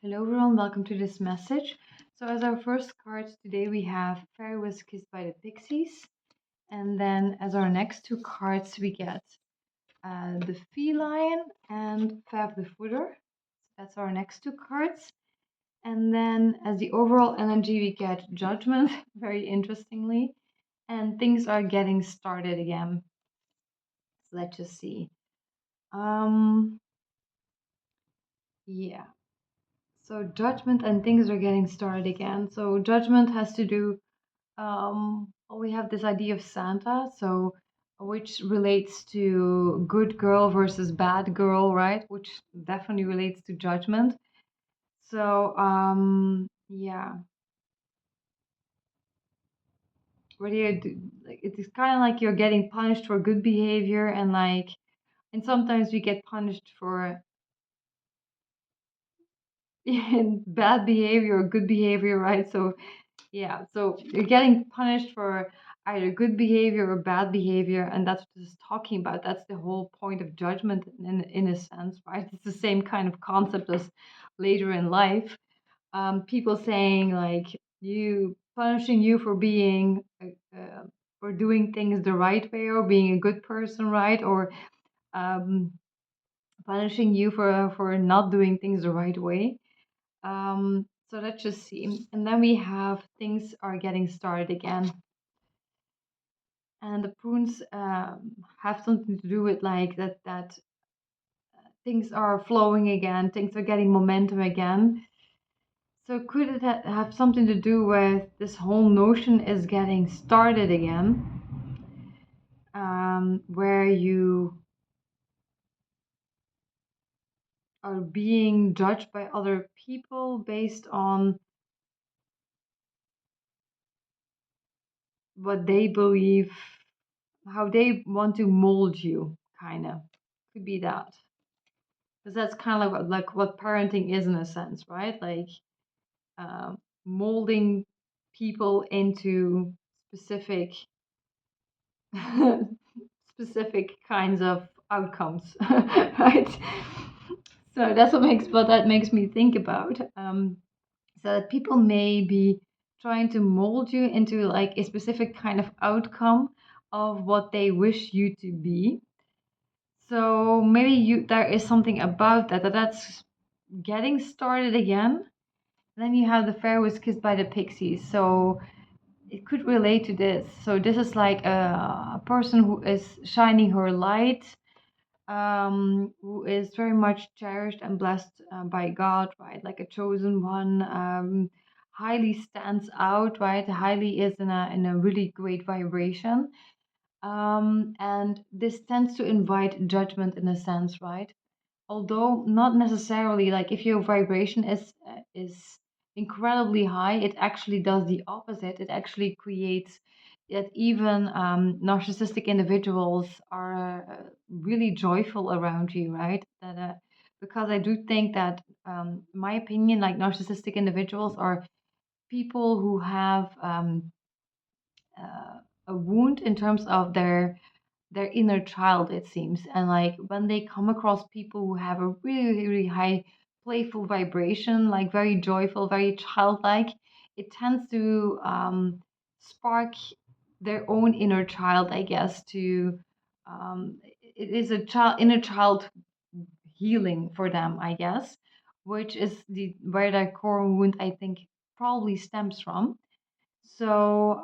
Hello everyone, welcome to this message. So as our first cards today we have Fairy Was Kissed by the Pixies. And then as our next two cards we get the Feline and Fav the Footer. That's our next two cards. And then as the overall energy we get Judgment, very interestingly. And things are getting started again. So let's just see. Yeah. So Judgment and things are getting started again. So Judgment has to do we have this idea of Santa, so which relates to good girl versus bad girl, right? Which definitely relates to judgment. So yeah, what do you do? Like, it is kind of like you're getting punished for good behavior, and sometimes we get punished for bad behavior or good behavior, right? So yeah, so you're getting punished for either good behavior or bad behavior, and that's what it's talking about. That's the whole point of judgment in a sense, right? It's the same kind of concept as later in life. People saying like you punishing you for being for doing things the right way or being a good person, right? Or um, punishing you for not doing things the right way. So let's just see. And then we have things are getting started again. And the prunes have something to do with like that things are flowing again, things are getting momentum again. So could it have something to do with this whole notion is getting started again, where you are being judged by other people based on what they believe, how they want to mold you, kind of. Could be that. Because that's kind of like what parenting is in a sense, right? Like molding people into specific specific kinds of outcomes, right? So that's what that makes me think about. So that people may be trying to mold you into like a specific kind of outcome of what they wish you to be. So maybe there is something about that's getting started again. Then you have the Fair Was Kissed by the Pixies. So it could relate to this. So this is like a person who is shining her light, who is very much cherished and blessed by God, right? Like a chosen one, highly stands out, right? Highly is in a really great vibration, and this tends to invite judgment in a sense, right? Although not necessarily, like if your vibration is incredibly high, it actually does the opposite. It actually creates that even narcissistic individuals are really joyful around you, right? That because I do think that, my opinion, like narcissistic individuals are people who have a wound in terms of their inner child, it seems. And like when they come across people who have a really really high playful vibration, like very joyful, very childlike, it tends to spark their own inner child, I guess. To it is a child inner child healing for them, I guess, which is the where their core wound, I think, probably stems from. So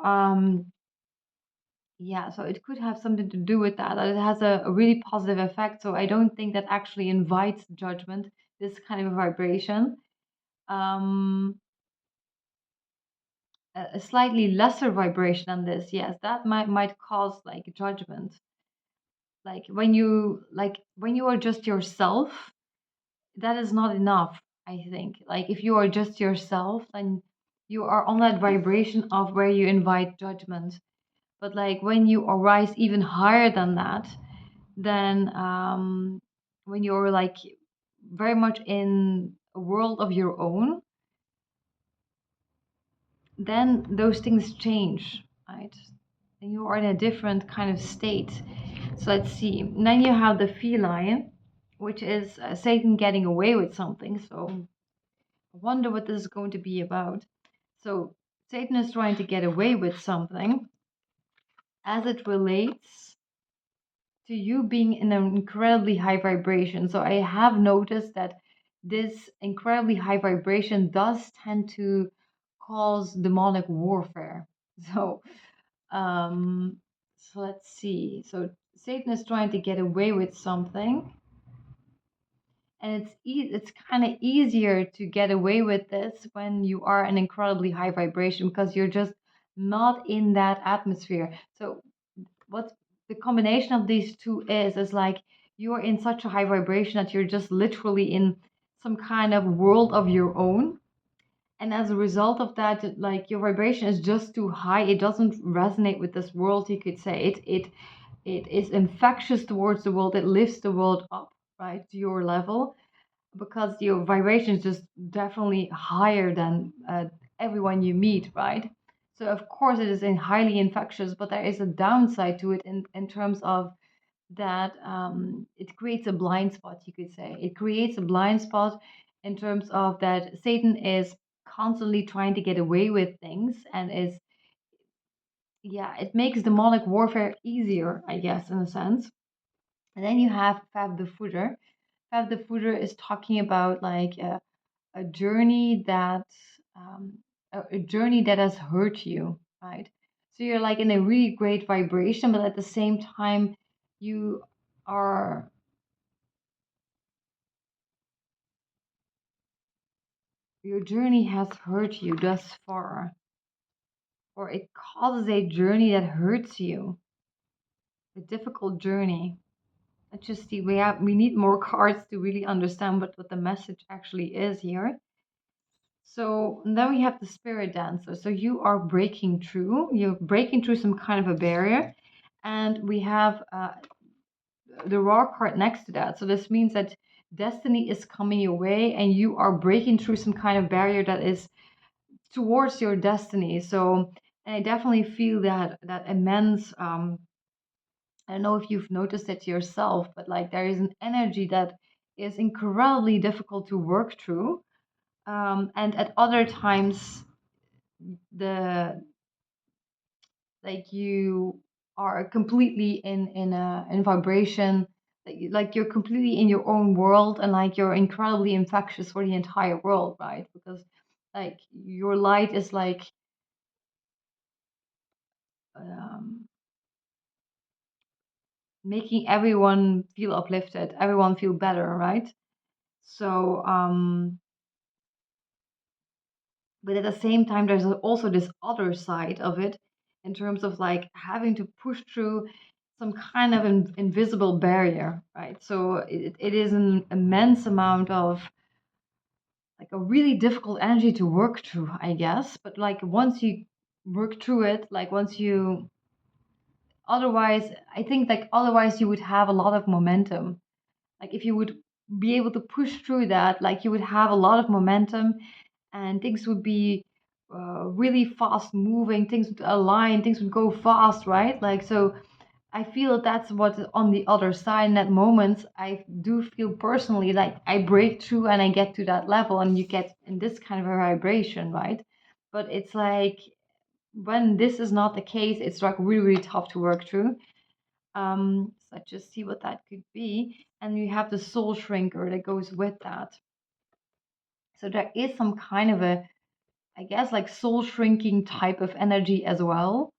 yeah, so it could have something to do with that. That it has a really positive effect. So I don't think that actually invites judgment, this kind of vibration. Um, a slightly lesser vibration than this, yes, that might cause like judgment. Like when you are just yourself, that is not enough, I think. Like if you are just yourself, then you are on that vibration of where you invite judgment. But like when you arise even higher than that, then when you're like very much in a world of your own, then those things change, right? And you are in a different kind of state. So let's see. And then you have the feline, which is Satan getting away with something. So wonder what this is going to be about. So Satan is trying to get away with something as it relates to you being in an incredibly high vibration. So I have noticed that this incredibly high vibration does tend to cause demonic warfare. So um so let's see. So Satan is trying to get away with something, and it's kind of easier to get away with this when you are an incredibly high vibration, because you're just not in that atmosphere. So what the combination of these two is like you're in such a high vibration that you're just literally in some kind of world of your own, and as a result of that, like your vibration is just too high. It doesn't resonate with this world, you could say. It is infectious towards the world. It lifts the world up, right, to your level, because your vibration is just definitely higher than everyone you meet, right? So of course it is highly infectious, but there is a downside to it in terms of that it creates a blind spot, you could say. It creates a blind spot in terms of that Satan is constantly trying to get away with things, and is, yeah, it makes demonic warfare easier, I guess, in a sense. And then you have Fab the Footer. Fab the Footer is talking about like a journey that um, a journey that has hurt you, right? So you're like in a really great vibration, but at the same time, you are your journey has hurt you thus far, or it causes a journey that hurts you, a difficult journey. Let's just see. We need more cards to really understand what the message actually is here. So then we have the spirit dancer. So you are breaking through. You're breaking through some kind of a barrier, and we have the raw card next to that. So this means that destiny is coming your way, and you are breaking through some kind of barrier that is towards your destiny. So, and I definitely feel that immense. I don't know if you've noticed it yourself, but like there is an energy that is incredibly difficult to work through, and at other times the like you are completely in vibration, like you're completely in your own world, and like you're incredibly infectious for the entire world, right? Because like your light is like um, making everyone feel uplifted, everyone feel better, right? So but at the same time there's also this other side of it, in terms of like having to push through some kind of invisible barrier, right? So it is an immense amount of like a really difficult energy to work through, I guess. But like once you work through it, like once you, otherwise, I think like otherwise you would have a lot of momentum. Like if you would be able to push through that, like you would have a lot of momentum, and things would be really fast moving, things would align, things would go fast, right? Like so I feel that's what on the other side in that moment. I do feel personally like I break through and I get to that level, and you get in this kind of a vibration, right? But it's like when this is not the case, it's like really, really tough to work through. So let's just see what that could be. And you have the soul shrinker that goes with that. So there is some kind of a, I guess, like soul shrinking type of energy as well.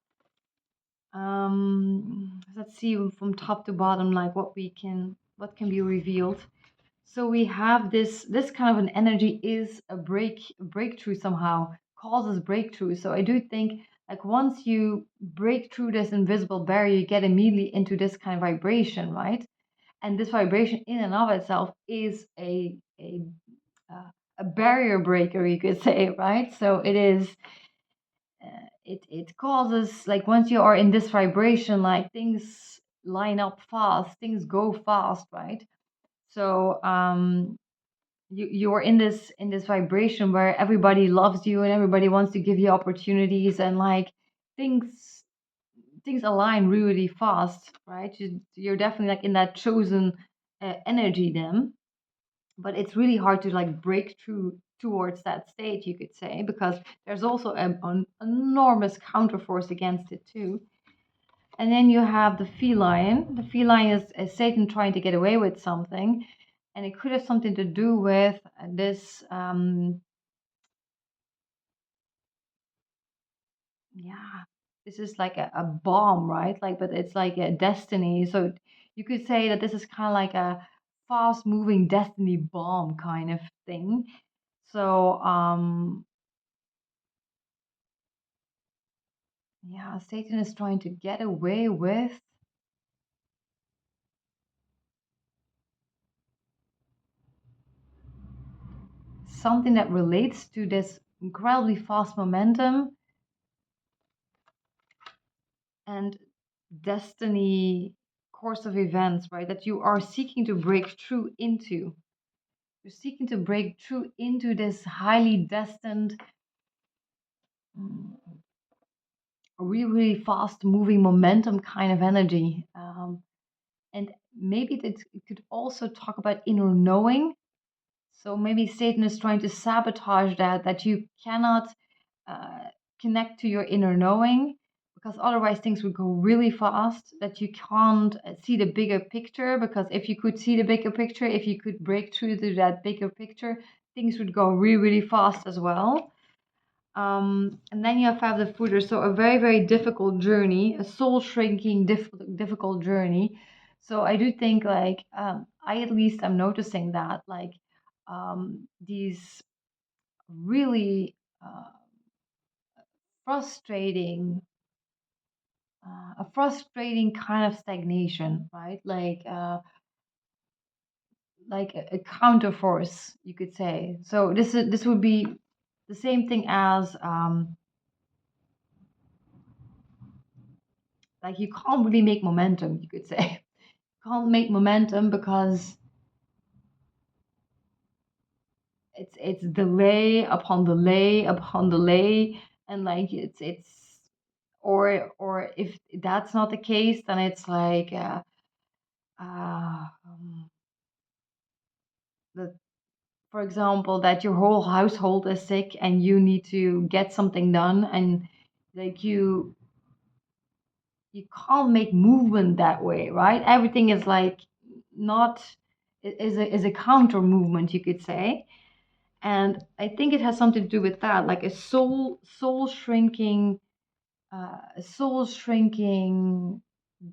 Let's see from top to bottom, like what can be revealed. So we have this kind of an energy is a breakthrough somehow, causes breakthrough. So I do think like once you break through this invisible barrier, you get immediately into this kind of vibration, right? And this vibration in and of itself is uh, a barrier breaker, you could say, right? So it is it causes like once you are in this vibration, like things line up fast, things go fast, right? So you're in this vibration where everybody loves you and everybody wants to give you opportunities, and like things things align really fast, right? You're definitely like in that chosen energy then, but it's really hard to like break through towards that state, you could say, because there's also an enormous counterforce against it too. And then you have the feline. The feline is Satan trying to get away with something, and it could have something to do with this. Yeah, this is like a bomb, right? Like, but it's like a destiny. So you could say that this is kind of like a fast moving destiny bomb kind of thing. So, yeah, Satan is trying to get away with something that relates to this incredibly fast momentum and destiny course of events, right? That you are seeking to break through into. You're seeking to break through into this highly destined, mm, really, really fast moving momentum kind of energy. And maybe it could also talk about inner knowing. So maybe Satan is trying to sabotage that you cannot uh, connect to your inner knowing, because otherwise things would go really fast, that you can't see the bigger picture, because if you could see the bigger picture, if you could break through to that bigger picture, things would go really, really fast as well. And then you have the footer, so a very, very difficult journey, a soul shrinking, difficult journey. So I do think, like, I at least am noticing that, like, these really frustrating, a frustrating kind of stagnation, right? Like a counterforce, you could say. So this would be the same thing as like you can't really make momentum, you could say. Can't make momentum because it's delay upon delay upon delay, and like it's or if that's not the case, then it's like uh, um, the for example, that your whole household is sick and you need to get something done, and like you can't make movement that way, right? Everything is like not is a counter movement, you could say. And I think it has something to do with that, like a soul shrinking, soul shrinking,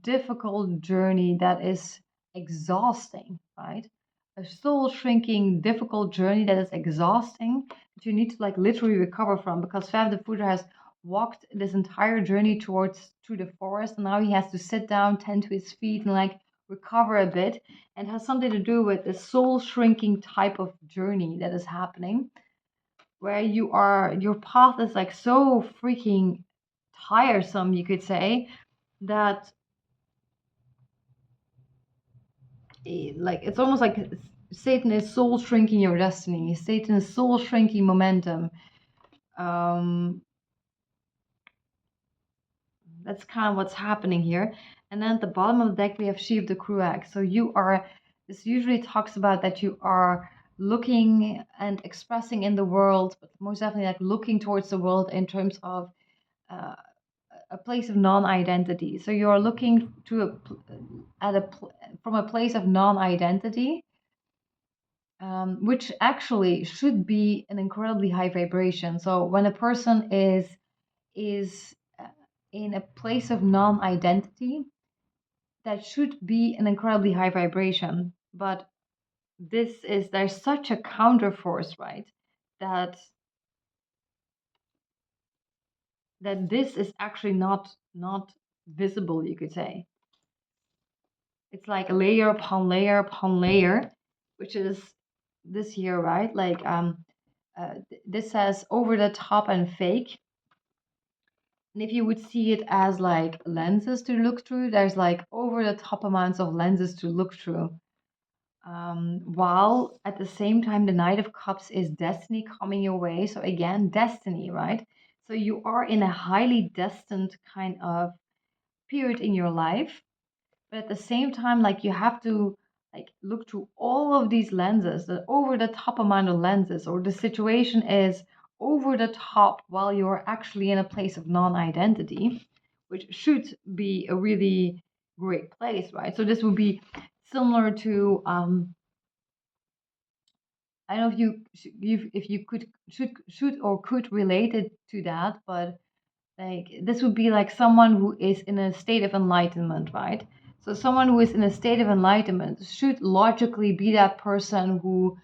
difficult journey that is exhausting, right? A soul shrinking, difficult journey that is exhausting, that you need to like literally recover from, because Vav the Buddha has walked this entire journey towards through the forest, and now he has to sit down, tend to his feet, and like recover a bit, and has something to do with the soul shrinking type of journey that is happening, where your path is like so freaking tiresome, you could say, that like it's almost like Satan is soul shrinking your destiny. Satan is soul shrinking momentum. Um, that's kind of what's happening here. And then at the bottom of the deck we have Sheaf the Kruak. So you are. This usually talks about that you are looking and expressing in the world, but most definitely like looking towards the world in terms of uh, a place of non-identity. So you're looking to from a place of non-identity, which actually should be an incredibly high vibration. So when a person is in a place of non-identity, that should be an incredibly high vibration. But there's such a counterforce, right? That this is actually not visible, you could say. It's like layer upon layer upon layer, which is this here, right? Like this says over the top and fake. And if you would see it as like lenses to look through, there's like over the top amounts of lenses to look through. While at the same time, the Knight of Cups is destiny coming your way. So again, destiny, right? So you are in a highly destined kind of period in your life, but at the same time, like you have to like look through all of these lenses, the over the top amount of lenses, or the situation is over the top while you're actually in a place of non-identity, which should be a really great place, right? So this would be similar to I don't know if if you could should or could relate it to that, but like this would be like someone who is in a state of enlightenment, right? So someone who is in a state of enlightenment should logically be that person who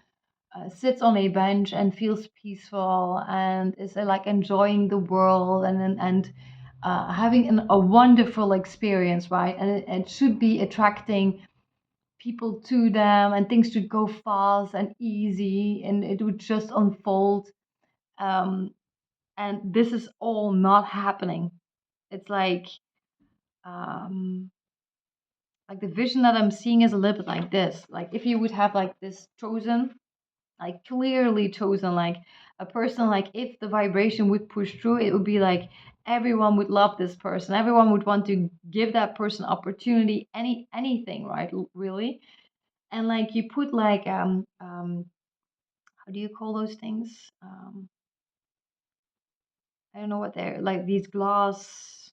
sits on a bench and feels peaceful and is like enjoying the world and having a wonderful experience, right? And it should be attracting people to them, and things should go fast and easy, and it would just unfold. Um, and this is all not happening. It's um, like the vision that I'm seeing is a little bit like this. Like if you would have like this chosen, like clearly chosen, like a person, like if the vibration would push through, it would be like everyone would love this person. Everyone would want to give that person opportunity, anything, right? Really. And like you put like how do you call those things? I don't know what they're like, these glass.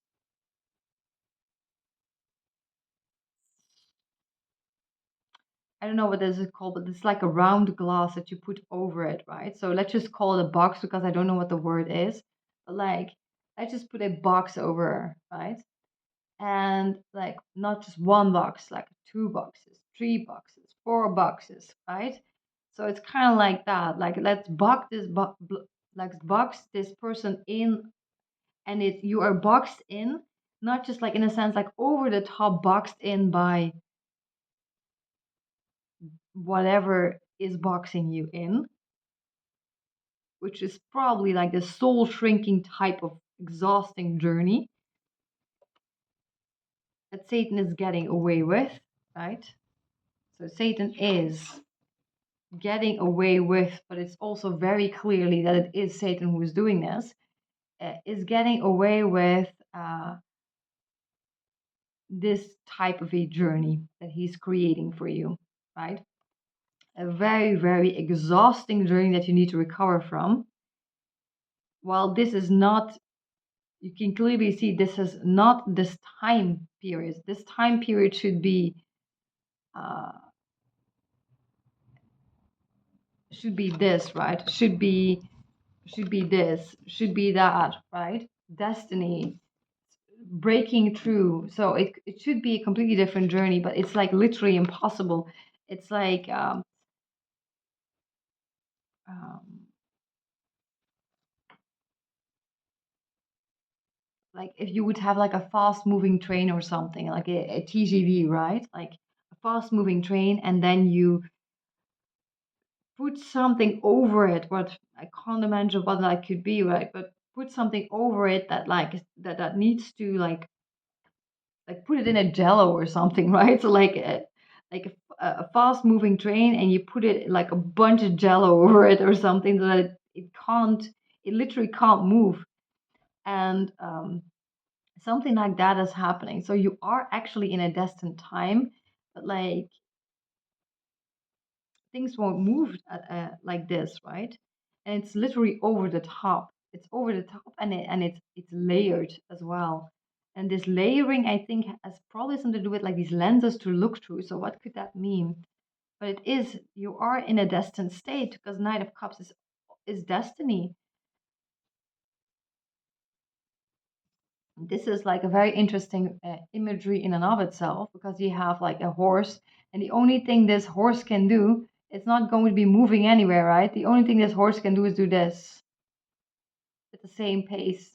I don't know what this is called, but it's like a round glass that you put over it, right? So let's just call it a box because I don't know what the word is. But like, let's just put a box over, right? And like not just one box, like two boxes, three boxes, four boxes, right? So it's kind of like that. Like let's box this like box this person in, and it you are boxed in, not just like in a sense like over the top boxed in by whatever is boxing you in, which is probably like the soul shrinking type of exhausting journey that Satan is getting away with, right? So Satan is getting away with, but it's also very clearly that it is Satan who is doing this, is getting away with this type of a journey that he's creating for you, right? A very, very exhausting journey that you need to recover from. While this is not, you can clearly see this is not this time period. This time period uh, should be this, right? Should be this, should be that, right? Destiny, breaking through. So it should be a completely different journey, but it's like literally impossible. It's um, like if you would have like a fast moving train or something, like a TGV, right? Like a fast moving train, and then you put something over it. What I can't imagine what that could be, right? But put something over it that that needs to like put it in a jello or something, right? So like a fast moving train, and you put it like a bunch of jello over it or something so that it can't, it literally can't move. And something like that is happening. So you are actually in a destined time, but like things won't move like this, right? And it's literally over the top. It's over the top, and it's layered as well. And this layering, I think, has probably something to do with like these lenses to look through. So what could that mean? But it is, you are in a destined state because Knight of Cups is destiny. This is like a very interesting imagery in and of itself, because you have like a horse, and the only thing this horse can do, it's not going to be moving anywhere, right? The only thing this horse can do is do this at the same pace.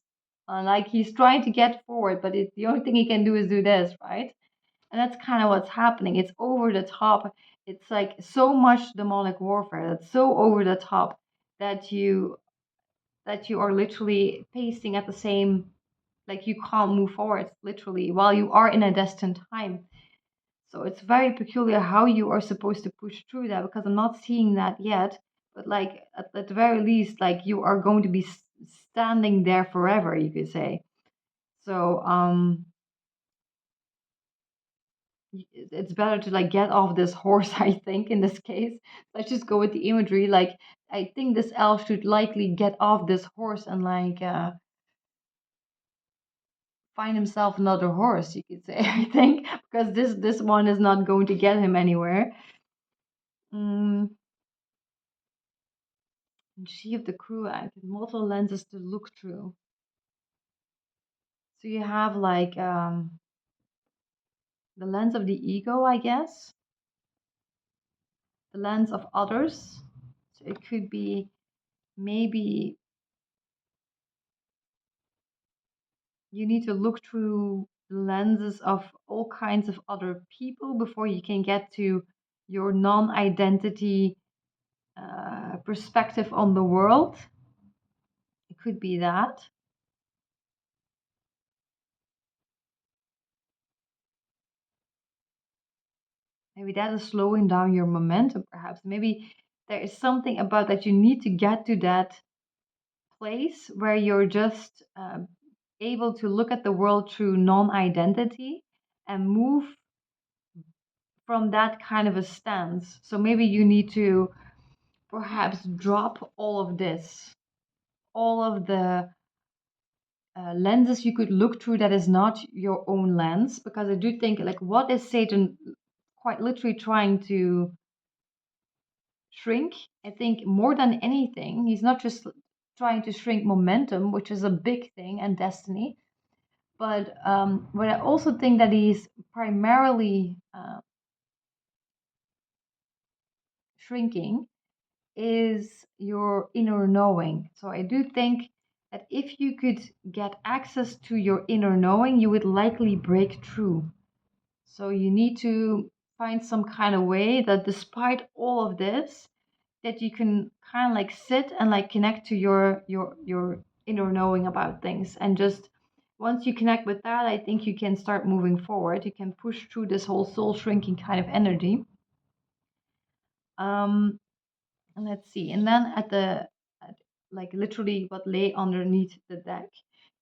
Like he's trying to get forward, but the only thing he can do is do this, right? And that's kind of what's happening. It's over the top. It's like so much demonic warfare that's so over the top that you are literally pacing at the same, like you can't move forward literally while you are in a destined time. So it's very peculiar how you are supposed to push through that, because I'm not seeing that yet. But like at the very least, like you are going to be standing there forever, you could say. So it's better to like get off this horse. I think in this case, let's just go with the imagery. Like I think this elf should likely get off this horse and like find himself another horse. You could say I think because this one is not going to get him anywhere. Mm, and she of the crew acted multiple lenses to look through. So you have like the lens of the ego, I guess, the lens of others. So it could be maybe you need to look through the lenses of all kinds of other people before you can get to your non identity perspective on the world. It could be that. Maybe that is slowing down your momentum, perhaps. Maybe there is something about that you need to get to that place where you're just able to look at the world through non identity and move from that kind of a stance. So maybe you need to perhaps drop all of this, all of the lenses you could look through that is not your own lens. Because I do think, like, what is Satan quite literally trying to shrink? I think more than anything, he's not just trying to shrink momentum, which is a big thing, and destiny. But what I also think that he's primarily shrinking is your inner knowing. So I do think that if you could get access to your inner knowing, you would likely break through. So you need to find some kind of way that despite all of this, that you can kind of like sit and like connect to your inner knowing about things. And just once you connect with that, I think you can start moving forward. You can push through this whole soul shrinking kind of energy. Um, and let's see. And then at, like literally what lay underneath the deck,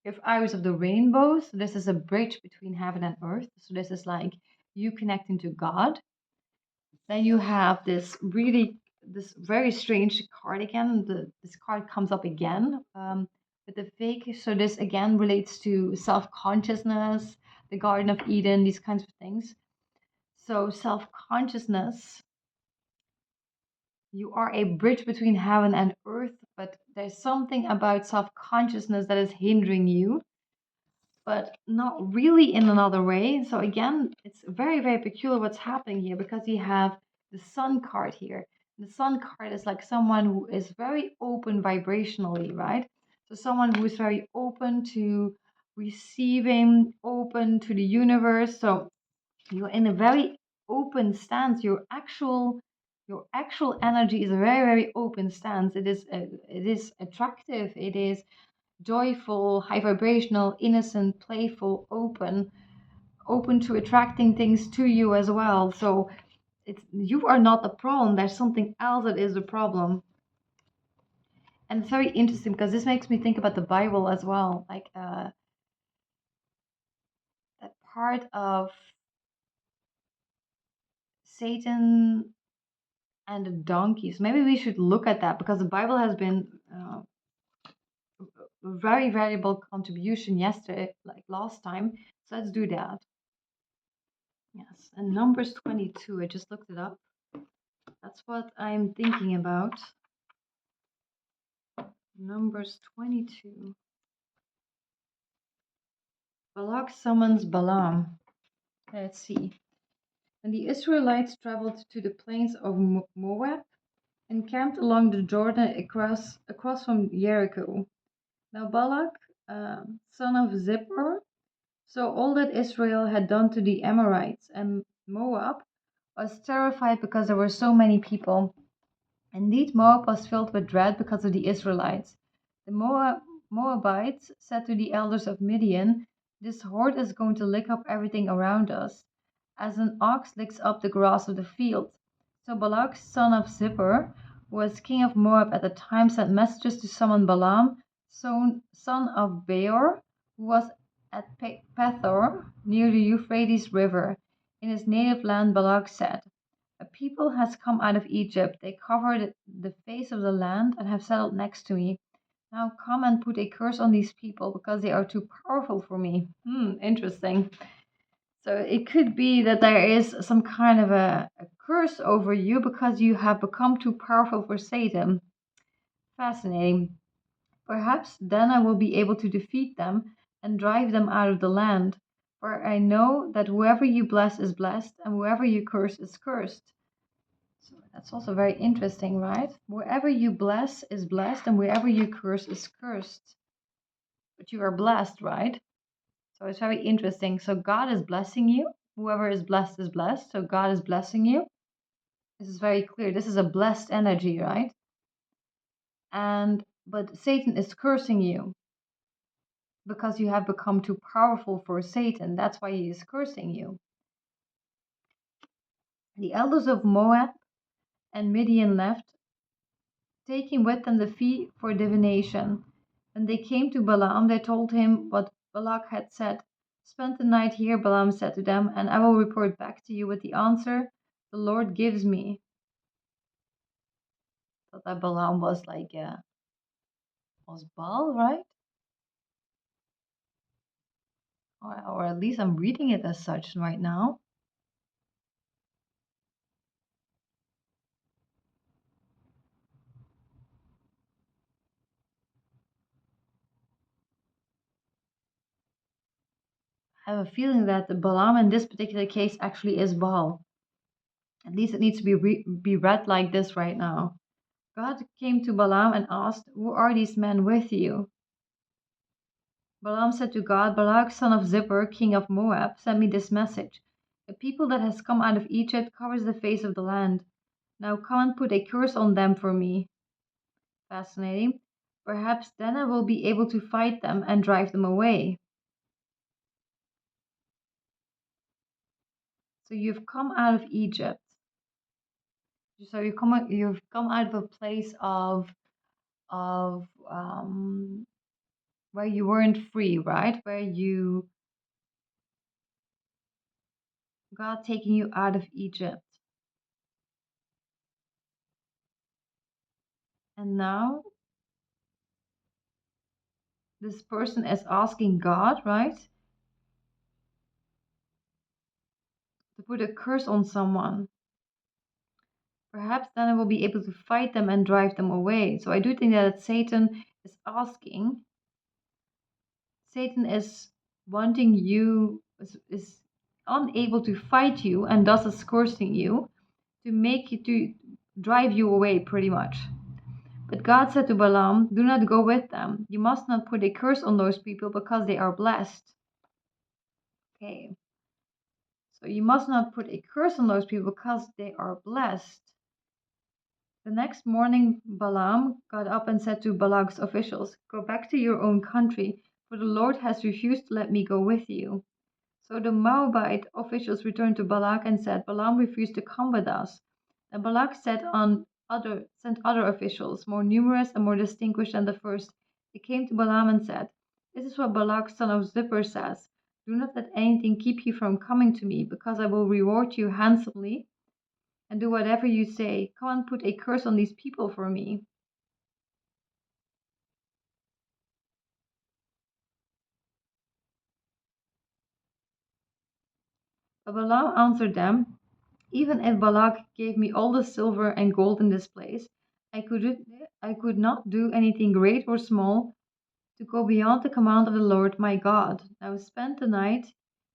you have Eyes of the Rainbow. So this is a bridge between heaven and earth. So this is like you connecting to God. Then you have this very strange card again. This card comes up again with the fake. So this again relates to self consciousness, the Garden of Eden, these kinds of things. So self consciousness, you are a bridge between heaven and earth, but there's something about self consciousness that is hindering you, but not really in another way. So, again, it's very, very peculiar what's happening here because you have the sun card here. The sun card is like someone who is very open vibrationally, right? So, someone who is very open to receiving, open to the universe. So, you're in a very open stance. Your actual energy is a very, very open stance. It is attractive, it is joyful, high vibrational, innocent, playful, open to attracting things to you as well. So it's you are not the problem, there's something else that is the problem. And it's very interesting because this makes me think about the Bible as well, like that part of Satan and the donkeys. Maybe we should look at that because the Bible has been a very valuable contribution yesterday, like last time. So let's do that. Yes, and Numbers 22. I just looked it up. That's what I'm thinking about. Numbers 22. Balak summons Balaam. Let's see. When the Israelites traveled to the plains of Moab and camped along the Jordan across from Jericho. Now Balak, son of Zippor, saw all that Israel had done to the Amorites, and Moab was terrified because there were so many people. Indeed, Moab was filled with dread because of the Israelites. The Moabites said to the elders of Midian, "This horde is going to lick up everything around us, as an ox licks up the grass of the field." So Balak, son of Zippor, who was king of Moab at the time, sent messengers to summon Balaam, son of Beor, who was at Pethor, near the Euphrates River. in his native land, Balak said, "A people has come out of Egypt. They covered the face of the land and have settled next to me. Now come and put a curse on these people because they are too powerful for me." Interesting. So it could be that there is some kind of a curse over you because you have become too powerful for Satan. Fascinating. Perhaps then I will be able to defeat them and drive them out of the land. For I know that whoever you bless is blessed, and whoever you curse is cursed. So that's also very interesting, right? Wherever you bless is blessed, and wherever you curse is cursed. But you are blessed, right? So it's very interesting. So God is blessing you. Whoever is blessed is blessed. So God is blessing you. This is very clear. This is a blessed energy, right? But Satan is cursing you because you have become too powerful for Satan. That's why he is cursing you. The elders of Moab and Midian left, taking with them the fee for divination. When they came to Balaam, they told him what Balak had said. "Spend the night here," Balaam said to them, "and I will report back to you with the answer the Lord gives me." Thought that Balaam was like, was Baal, right? Or at least I'm reading it as such right now. I have a feeling that the Balaam in this particular case actually is Baal. At least it needs to be read like this right now. God came to Balaam and asked, "Who are these men with you?" Balaam said to God, "Balak, son of Zippor, king of Moab, sent me this message. A people that has come out of Egypt covers the face of the land. Now come and put a curse on them for me." Fascinating. Perhaps then I will be able to fight them and drive them away. So you've come out of Egypt. So you've come out of a place of where you weren't free, right? Where you God taking you out of Egypt. And now this person is asking God, right? To put a curse on someone. Perhaps then I will be able to fight them and drive them away. So I do think that Satan is asking. Satan is wanting you, is unable to fight you and thus is cursing you to make you to drive you away pretty much. But God said to Balaam, "Do not go with them. You must not put a curse on those people because they are blessed." Okay. So you must not put a curse on those people because they are blessed. The next morning, Balaam got up and said to Balak's officials, "Go back to your own country, for the Lord has refused to let me go with you." So the Moabite officials returned to Balak and said, "Balaam refused to come with us." And Balak sent other officials, more numerous and more distinguished than the first. They came to Balaam and said, "This is what Balak son of Zippor says. Do not let anything keep you from coming to me, because I will reward you handsomely and do whatever you say. Come and put a curse on these people for me." But Balaam answered them, "Even if Balak gave me all the silver and gold in this place, I could not do anything great or small to go beyond the command of the Lord my God. Now spend the night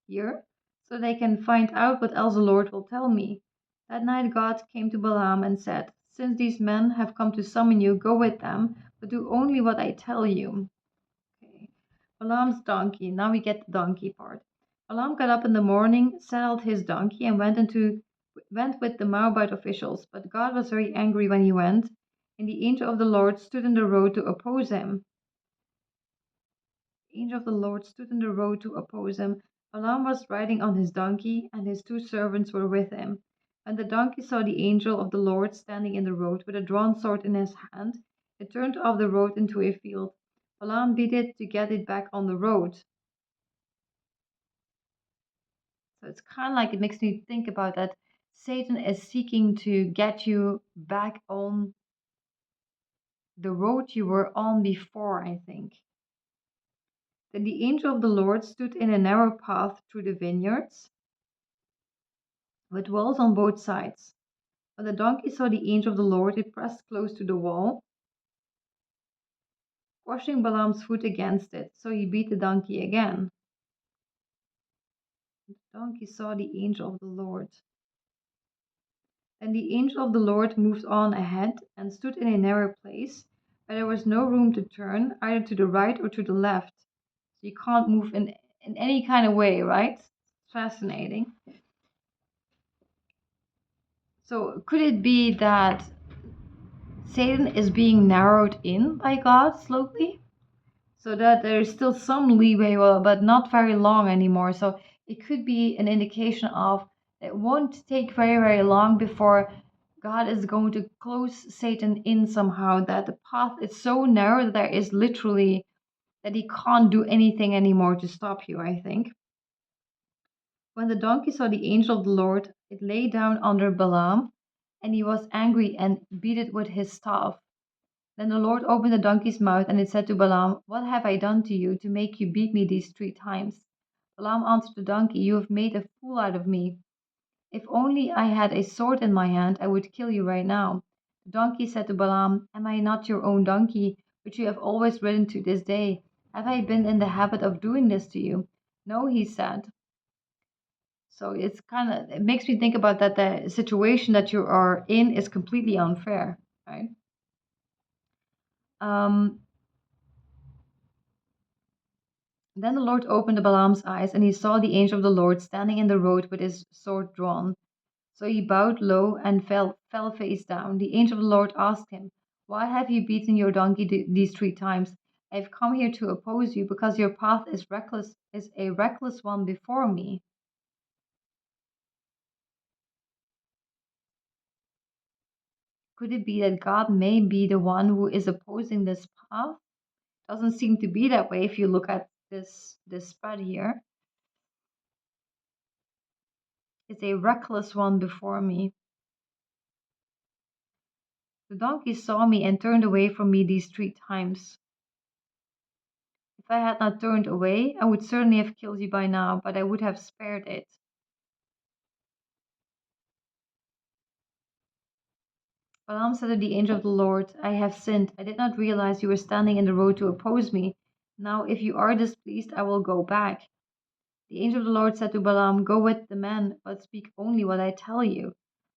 here, so they can find out what else the Lord will tell me." That night God came to Balaam and said, "Since these men have come to summon you, go with them, but do only what I tell you." Okay. Balaam's donkey. Now we get the donkey part. Balaam got up in the morning, saddled his donkey, and went with the Moabite officials. But God was very angry when he went, and the angel of the Lord stood in the road to oppose him. The angel of the Lord stood in the road to oppose him. Balaam was riding on his donkey, and his two servants were with him. When the donkey saw the angel of the Lord standing in the road with a drawn sword in his hand, it turned off the road into a field. Balaam beat it to get it back on the road. So it's kind of like it makes me think about that Satan is seeking to get you back on the road you were on before, I think. Then the angel of the Lord stood in a narrow path through the vineyards, with walls on both sides. When the donkey saw the angel of the Lord, it pressed close to the wall, crushing Balaam's foot against it. So he beat the donkey again. The donkey saw the angel of the Lord. Then the angel of the Lord moved on ahead and stood in a narrow place where there was no room to turn, either to the right or to the left. So you can't move in any kind of way, right? It's fascinating. So could it be that Satan is being narrowed in by God slowly? So that there's still some leeway, well, but not very long anymore. So it could be an indication of it won't take very, very long before God is going to close Satan in somehow, that the path is so narrow that there is literally that he can't do anything anymore to stop you, I think. When the donkey saw the angel of the Lord, it lay down under Balaam, and he was angry and beat it with his staff. Then the Lord opened the donkey's mouth, and it said to Balaam, "What have I done to you to make you beat me these 3 times?" Balaam answered the donkey, "You have made a fool out of me. If only I had a sword in my hand, I would kill you right now." The donkey said to Balaam, "Am I not your own donkey, which you have always ridden to this day? Have I been in the habit of doing this to you?" "No," he said. So it makes me think about that the situation that you are in is completely unfair, right? Um, Then the Lord opened Balaam's eyes, and he saw the angel of the Lord standing in the road with his sword drawn. So he bowed low and fell face down. The angel of the Lord asked him, "Why have you beaten your donkey these 3 times? I have come here to oppose you because your path is a reckless one before me." Could it be that God may be the one who is opposing this path? Doesn't seem to be that way if you look at this spread here. It's a reckless one before me. The donkey saw me and turned away from me these 3 times. If I had not turned away, I would certainly have killed you by now, but I would have spared it. Balaam said to the angel of the Lord, "I have sinned. I did not realize you were standing in the road to oppose me. Now, if you are displeased, I will go back." The angel of the Lord said to Balaam, "Go with the men, but speak only what I tell you."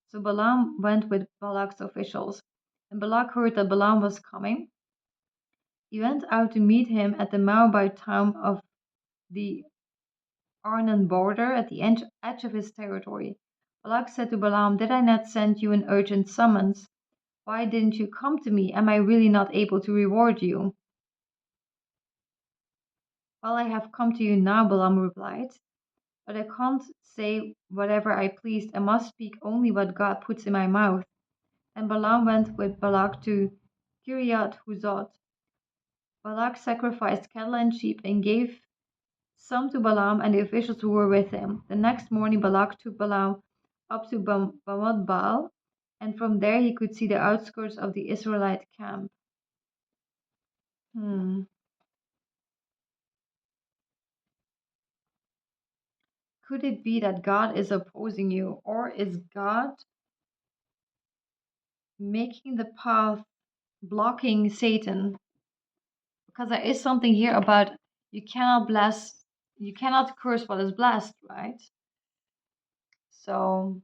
So Balaam went with Balak's officials. And Balak heard that Balaam was coming. He went out to meet him at the Moabite town of the Arnon border at the edge of his territory. Balak said to Balaam, "Did I not send you an urgent summons? Why didn't you come to me? Am I really not able to reward you?" "Well, I have come to you now," Balaam replied, "but I can't say whatever I pleased. I must speak only what God puts in my mouth." And Balaam went with Balak to Kiriath Huzoth. Balak sacrificed cattle and sheep and gave some to Balaam and the officials who were with him. The next morning Balak took Balaam up to Bamot Baal, and from there he could see the outskirts of the Israelite camp. Hmm. Could it be that God is opposing you, or is God making the path blocking Satan? Because there is something here about you cannot curse what is blessed, right? So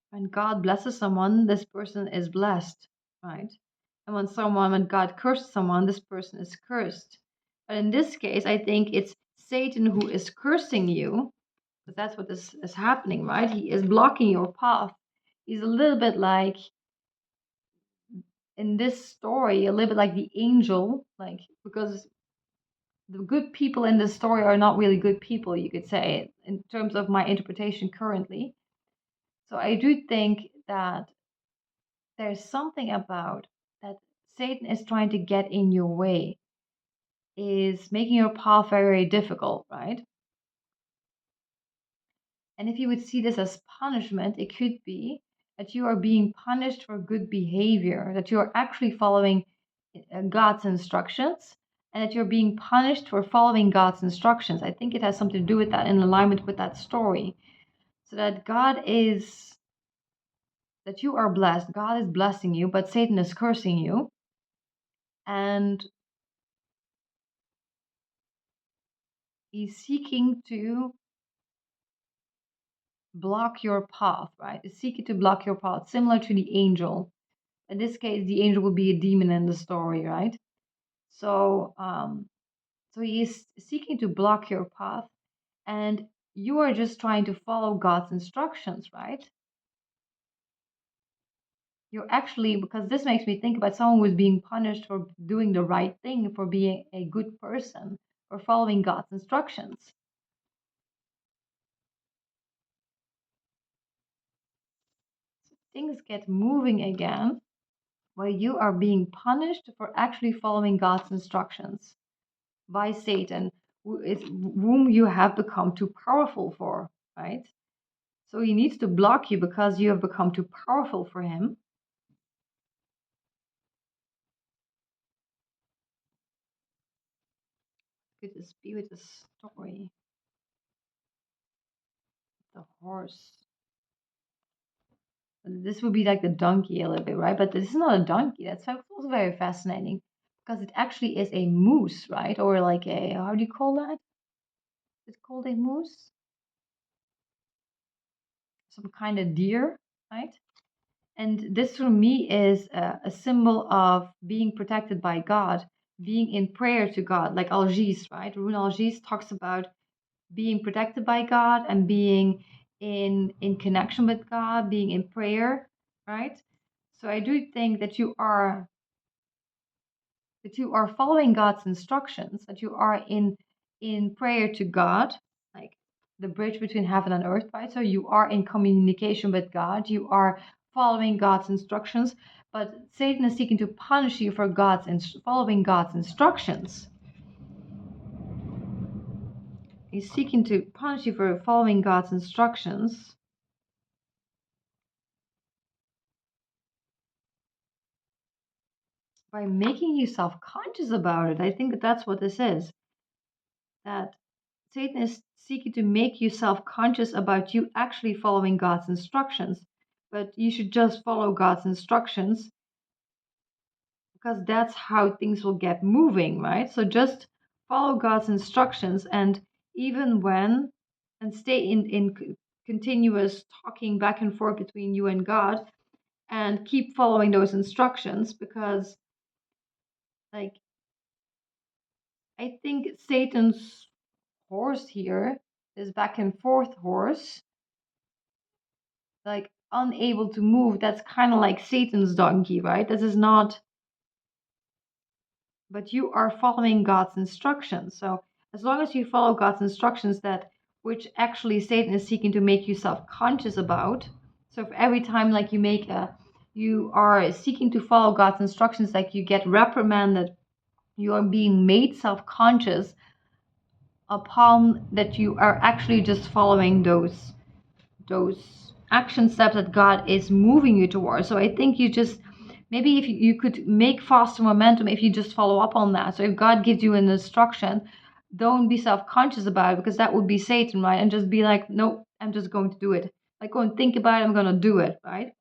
when God blesses someone, this person is blessed, right? And when God curses someone, this person is cursed. But in this case, I think it's Satan who is cursing you, because that's what is happening, right? He is blocking your path. He's a little bit like, in this story, a little bit like the angel, like, because the good people in this story are not really good people, you could say, in terms of my interpretation currently. So I do think that there's something about that Satan is trying to get in your way, is making your path very, very difficult, right? And if you would see this as punishment, it could be that you are being punished for good behavior, that you are actually following God's instructions, and that you're being punished for following God's instructions. I think it has something to do with that, in alignment with that story. So that that you are blessed, God is blessing you, but Satan is cursing you. And he's seeking to block your path, right? He's seeking to block your path, similar to the angel. In this case, the angel would be a demon in the story, right? So, so he is seeking to block your path, and you are just trying to follow God's instructions, right? You're actually, because this makes me think about someone who's being punished for doing the right thing, for being a good person, for following God's instructions. So things get moving again, where you are being punished for actually following God's instructions by Satan, whom you have become too powerful for, right? So he needs to block you because you have become too powerful for him. Could this be with the story? The horse. This would be like the donkey a little bit, right? But this is not a donkey. That's also very fascinating because it actually is a moose, right? Or like a, how do you call that? It's called a moose? Some kind of deer, right? And this for me is a symbol of being protected by God, being in prayer to God, like Algis, right? Rune Algis talks about being protected by God and being in connection with God, being in prayer, right? So I do think that you are following God's instructions, that you are in prayer to God, like the bridge between heaven and earth, right? So you are in communication with God, you are following God's instructions, but Satan is seeking to punish you for following God's instructions. He's seeking to punish you for following God's instructions. By making you self-conscious about it. I think that's what this is. That Satan is seeking to make you self-conscious about you actually following God's instructions. But you should just follow God's instructions because that's how things will get moving, right? So just follow God's instructions, and even when and stay in continuous talking back and forth between you and God, and keep following those instructions, because like I think Satan's horse here, this back and forth horse, like unable to move, that's kind of like Satan's donkey, right? This is not, but you are following God's instructions. So as long as you follow God's instructions, that which actually Satan is seeking to make you self-conscious about. So if every time like you are seeking to follow God's instructions, like you get reprimanded, you are being made self-conscious upon that you are actually just following those action steps that God is moving you towards. So I think you just maybe if you could make faster momentum if you just follow up on that. So if God gives you an instruction, don't be self-conscious about it, because that would be Satan, right? And just be like, nope, I'm just going to do it. Like, go and think about it, I'm going to do it, right?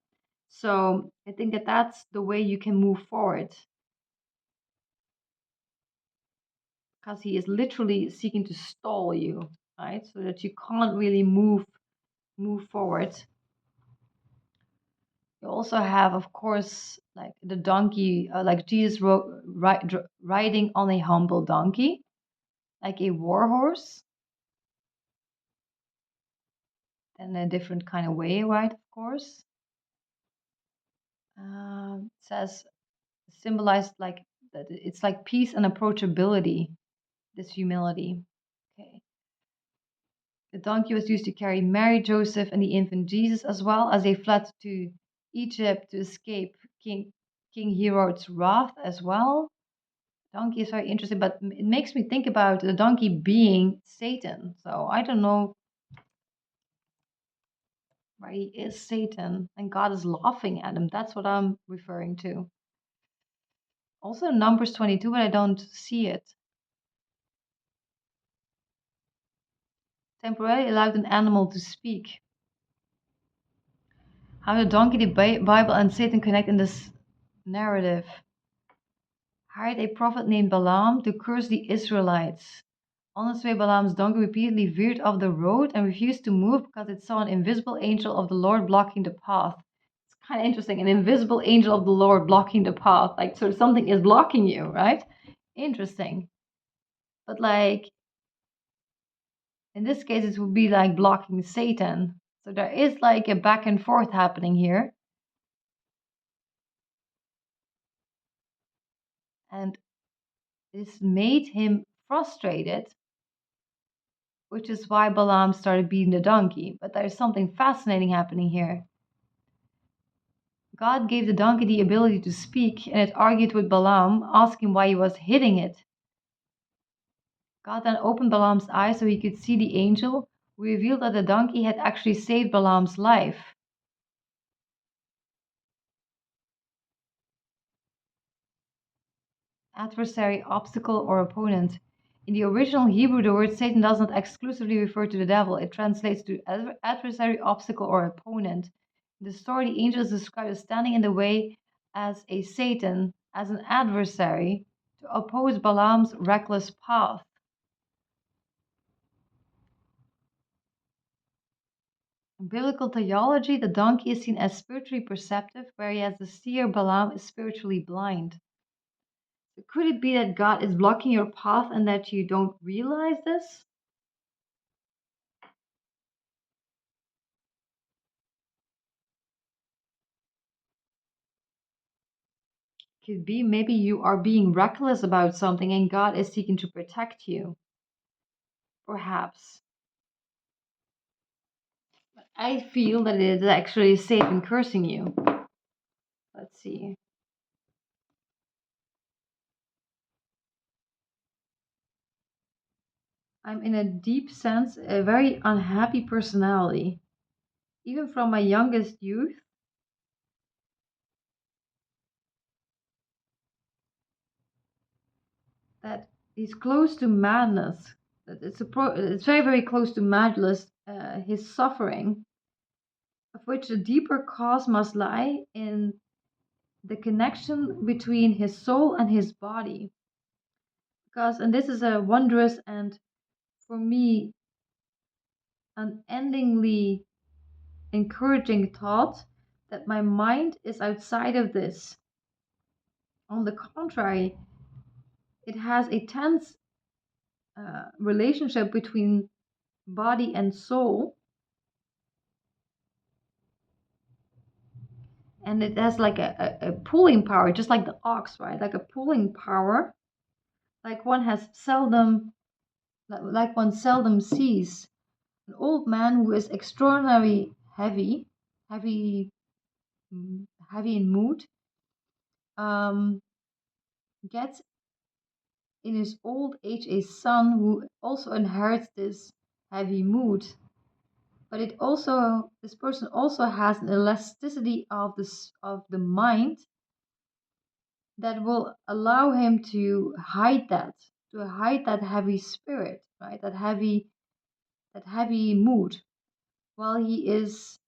So I think that that's the way you can move forward, because he is literally seeking to stall you, right? So that you can't really move forward. You also have, of course, like the donkey, like Jesus riding on a humble donkey, like a war horse, in a different kind of way, right? Of course. It says symbolized like that. It's like peace and approachability. This humility. Okay. The donkey was used to carry Mary, Joseph, and the infant Jesus, as well as they fled to Egypt to escape King King Herod's wrath as well. Donkey is very interesting, but it makes me think about the donkey being Satan. So I don't know why he is Satan and God is laughing at him. That's what I'm referring to. Also Numbers 22, but I don't see it. Temporarily allowed an animal to speak. How the donkey, the Bible, and Satan connect in this narrative. Hired a prophet named Balaam to curse the Israelites. On its way, Balaam's donkey repeatedly veered off the road and refused to move because it saw an invisible angel of the Lord blocking the path. It's kind of interesting, an invisible angel of the Lord blocking the path. Like, so something is blocking you, right? Interesting. But like, in this case, it would be like blocking Satan. So there is like a back and forth happening here. And this made him frustrated, which is why Balaam started beating the donkey. But there's something fascinating happening here. God gave the donkey the ability to speak, and it argued with Balaam, asking why he was hitting it. God then opened Balaam's eyes so he could see the angel, who revealed that the donkey had actually saved Balaam's life. Adversary, obstacle, or opponent. In the original Hebrew, the word Satan does not exclusively refer to the devil. It translates to adversary, obstacle, or opponent. In the story, the angel is described as standing in the way as a Satan, as an adversary, to oppose Balaam's reckless path. In biblical theology, the donkey is seen as spiritually perceptive, whereas the seer Balaam is spiritually blind. So could it be that God is blocking your path and that you don't realize this? Could be maybe you are being reckless about something and God is seeking to protect you. Perhaps. I feel that it is actually Satan cursing you. Let's see. I'm in a deep sense a very unhappy personality. Even from my youngest youth, that is close to madness. That it's very, very close to madness, his suffering, of which the deeper cause must lie in the connection between his soul and his body. Because, and this is a wondrous and, for me, unendingly encouraging thought, that my mind is outside of this. On the contrary, it has a tense relationship between body and soul, and it has like a pulling power, just like the ox, right? Like a pulling power, like one seldom sees. An old man who is extraordinarily heavy, heavy in mood, um, gets in his old age a son who also inherits this heavy mood. But this person also has an elasticity of the mind that will allow him to hide that heavy spirit, right? That heavy mood, while he is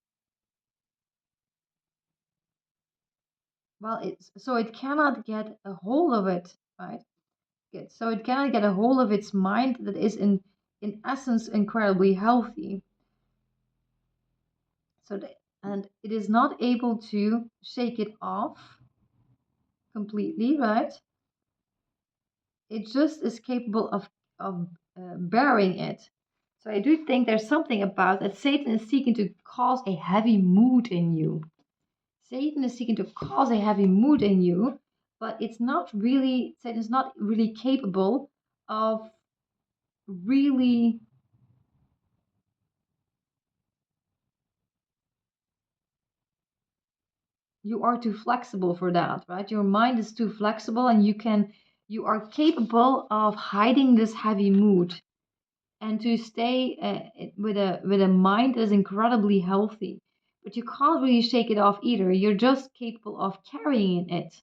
well it's so it cannot get a hold of it, right? So it cannot get a hold of its mind that is in essence incredibly healthy. And it is not able to shake it off completely, right? It just is capable of bearing it. So I do think there's something about that Satan is seeking to cause a heavy mood in you. Satan is seeking to cause a heavy mood in you, but Satan is not really capable of really you are too flexible for that, right? Your mind is too flexible, and you are capable of hiding this heavy mood and to stay with a mind that is incredibly healthy. But you can't really shake it off either. You're just capable of carrying it,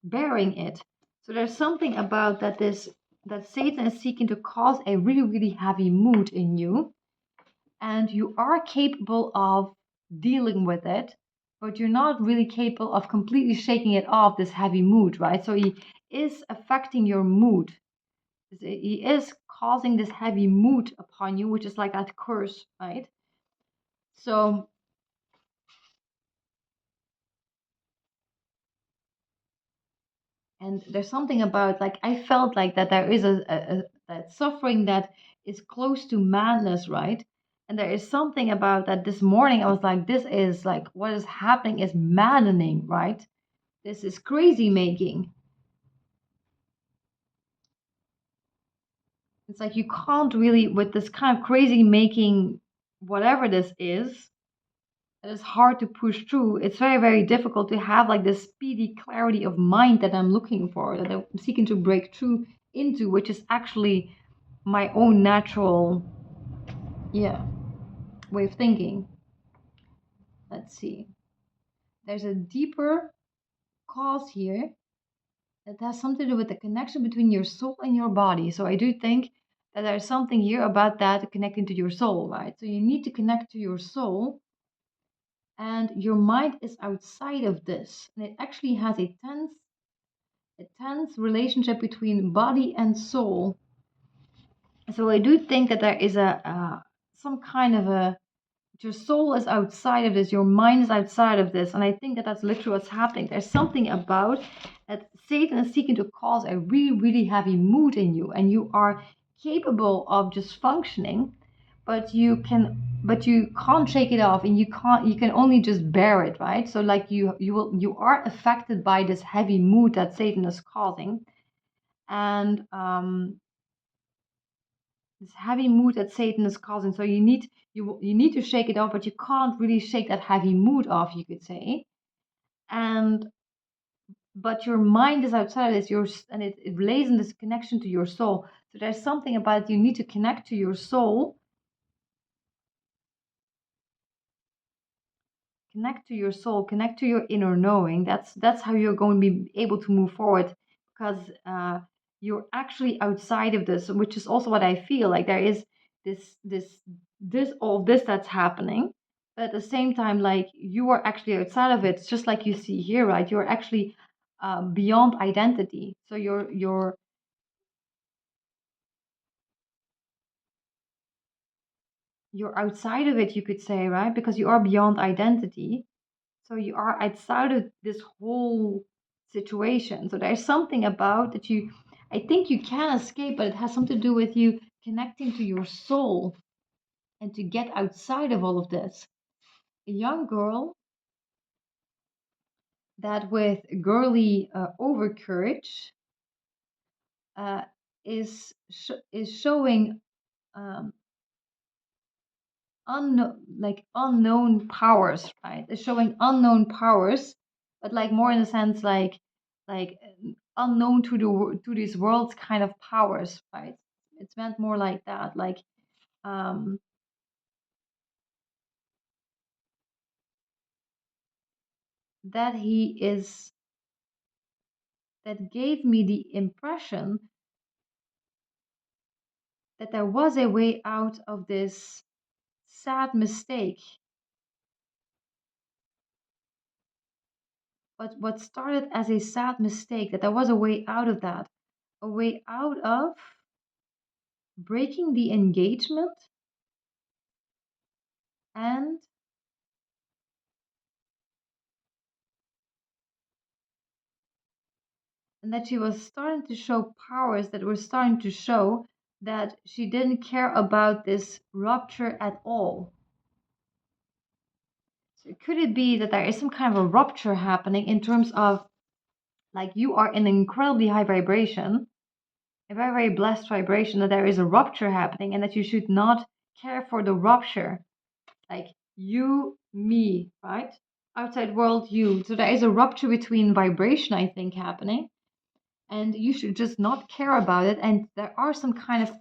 bearing it. So there's something about that Satan is seeking to cause a really, really heavy mood in you, and you are capable of dealing with it, but you're not really capable of completely shaking it off, this heavy mood, right? So he is affecting your mood. He is causing this heavy mood upon you, which is like that curse, right? So, and there's something about, like, I felt like that there is a that suffering that is close to madness, right? And there is something about that this morning I was like, this is like, what is happening is maddening, right? This is crazy making. It's like you can't really, with this kind of crazy making, whatever this is, it is hard to push through. It's very, very difficult to have like this speedy clarity of mind that I'm looking for, that I'm seeking to break through into, which is actually my own natural, yeah, way of thinking. Let's see. There's a deeper cause here that has something to do with the connection between your soul and your body. So I do think that there's something here about that connecting to your soul, right? So you need to connect to your soul, and your mind is outside of this. And it actually has a tense relationship between body and soul. So I do think that there is a some kind of a, your soul is outside of this, your mind is outside of this, and I think that that's literally what's happening. There's something about that Satan is seeking to cause a really, really heavy mood in you, and you are capable of just functioning, but you can't shake it off, and you can only just bear it, right? So like you are affected by this heavy mood that Satan is causing, and this heavy mood that Satan is causing. So you need to shake it off, but you can't really shake that heavy mood off, you could say. And but your mind is outside of this, and it lays in this connection to your soul. So there's something about it, you need to connect to your soul, connect to your soul, connect to your inner knowing. That's how you're going to be able to move forward, because you're actually outside of this, which is also what I feel like. There is this all this that's happening, but at the same time, like, you are actually outside of it. It's just like you see here, right? You're actually beyond identity. So you're outside of it, you could say, right? Because you are beyond identity. So you are outside of this whole situation. So there's something about that I think you can escape, but it has something to do with you connecting to your soul and to get outside of all of this. A young girl that with girly overcourage uh, is showing um, unknown powers, right? It's showing unknown powers, but like more in the sense like unknown to to this world's kind of powers, right? It's meant more like that, like um that he is that gave me the impression that there was a way out of this sad mistake. But what started as a sad mistake, that there was a way out of that, a way out of breaking the engagement, and that she was starting to show powers that were starting to show that she didn't care about this rupture at all. So could it be that there is some kind of a rupture happening in terms of, like, you are in an incredibly high vibration, a very, very blessed vibration, that there is a rupture happening and that you should not care for the rupture? Like, you, me, right? outside world you. So there is a rupture between vibration, I think, happening, and you should just not care about it. And there are some kind of,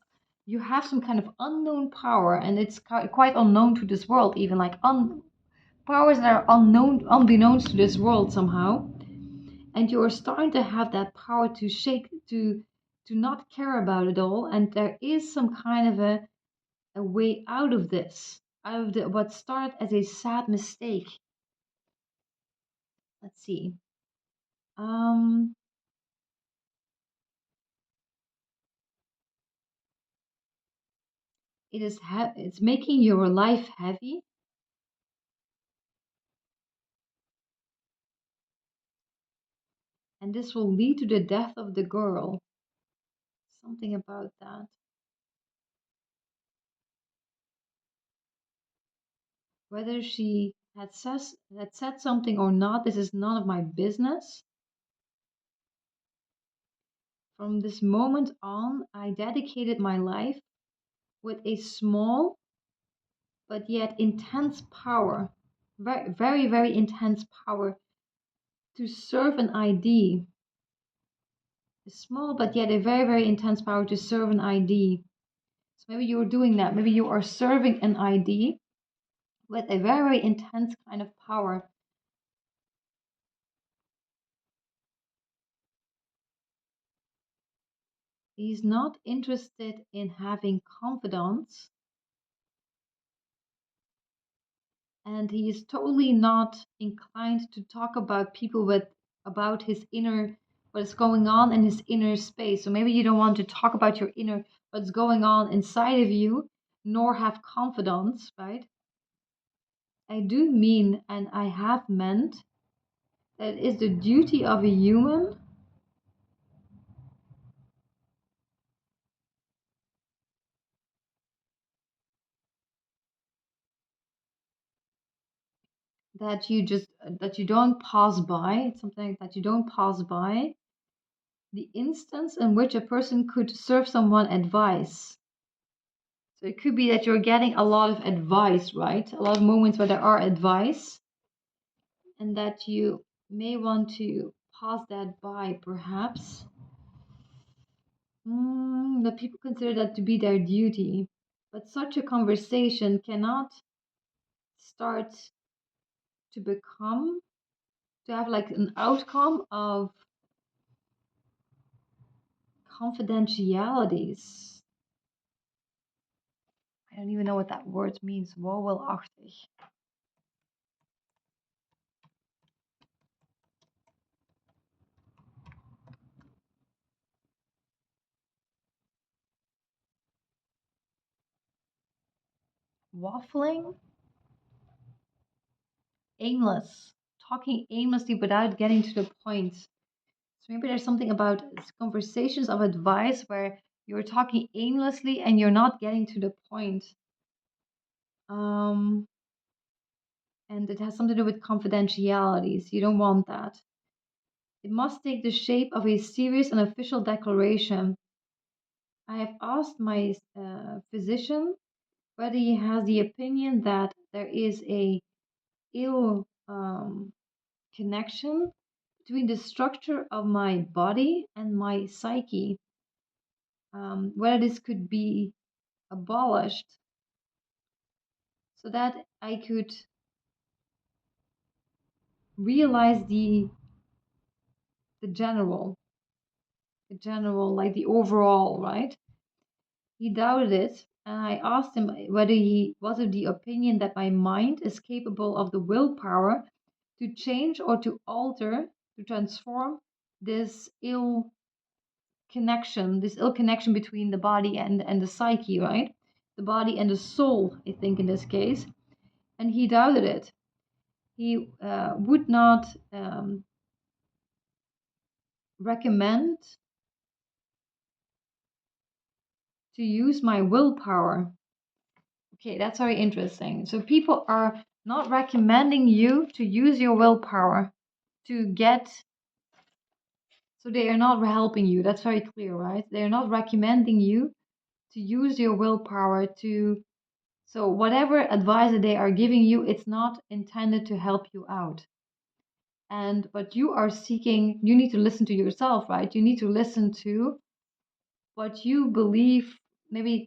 you have some kind of unknown power, and it's quite unknown to this world, even like powers that are unknown, unbeknownst to this world somehow. And you're starting to have that power to shake, to not care about it all. And there is some kind of a way out of this, out of what started as a sad mistake. Let's see. Um, it's making your life heavy, and this will lead to the death of the girl. Something about that. Whether she had said something or not, this is none of my business. From this moment on, I dedicated my life with a small but yet intense power, very, very, very intense power to serve an ID. A small but yet a very, very intense power to serve an ID. So maybe you're doing that. Maybe you are serving an ID with a very intense kind of power. He's not interested in having confidence, and he is totally not inclined to talk about people with about his inner, what's going on in his inner space. So maybe you don't want to talk about your inner, what's going on inside of you, nor have confidence, right? I do mean, and I have meant, that it is the duty of a human that you don't pass by. It's something that you don't pass by the instance in which a person could serve someone advice. So it could be that you're getting a lot of advice, right? A lot of moments where there are advice, and that you may want to pass that by, perhaps. That people consider that to be their duty. But such a conversation cannot start to become, to have like an outcome of confidentialities. I don't even know what that word means. Wawelachtig. Waffling? Aimless. Talking aimlessly without getting to the point. So maybe there's something about conversations of advice where you're talking aimlessly and you're not getting to the point. Um, and it has something to do with confidentialities. You don't want that. It must take the shape of a serious and official declaration. I have asked my physician whether he has the opinion that there is a ill connection between the structure of my body and my psyche, whether this could be abolished so that I could realize the general, like the overall, right? He doubted it, and I asked him whether he was of the opinion that my mind is capable of the willpower to change or to alter, to transform this this ill connection between the body and the psyche, right? The body and the soul, I think, in this case. And he doubted it. He would not recommend to use my willpower. Okay, that's very interesting. So people are not recommending you to use your willpower to get, so they are not helping you. That's very clear, right? They are not recommending you to use your willpower to So whatever advice that they are giving you, it's not intended to help you out. And what you are seeking, you need to listen to yourself, right? You need to listen to what you believe. Maybe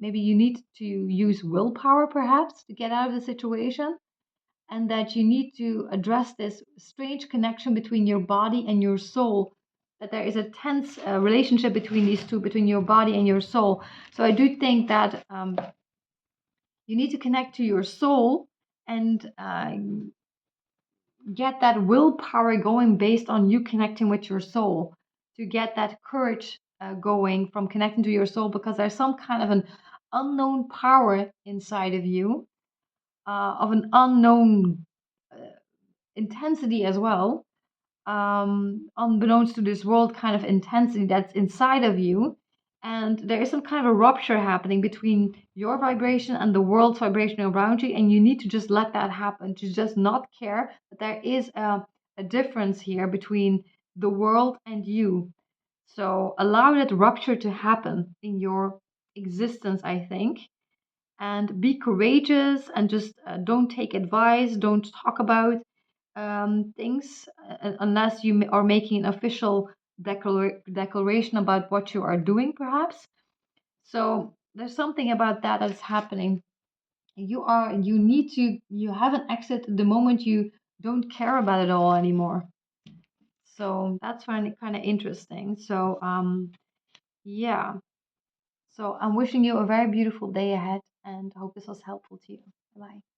you need to use willpower perhaps to get out of the situation, and that you need to address this strange connection between your body and your soul, that there is a tense relationship between these two, between your body and your soul. So I do think that you need to connect to your soul and get that willpower going based on you connecting with your soul, to get that courage going from connecting to your soul, because there's some kind of an unknown power inside of you, of an unknown intensity as well, unbeknownst to this world, kind of intensity that's inside of you. And there is some kind of a rupture happening between your vibration and the world's vibration around you. And you need to just let that happen, to just not care that there is a difference here between the world and you. So allow that rupture to happen in your existence, I think. And be courageous, and just don't take advice, don't talk about things unless you are making an official declaration about what you are doing, perhaps. So there's something about that that's happening. You have an exit the moment you don't care about it all anymore. So that's kind of interesting. So yeah. So I'm wishing you a very beautiful day ahead, and hope this was helpful to you. Bye.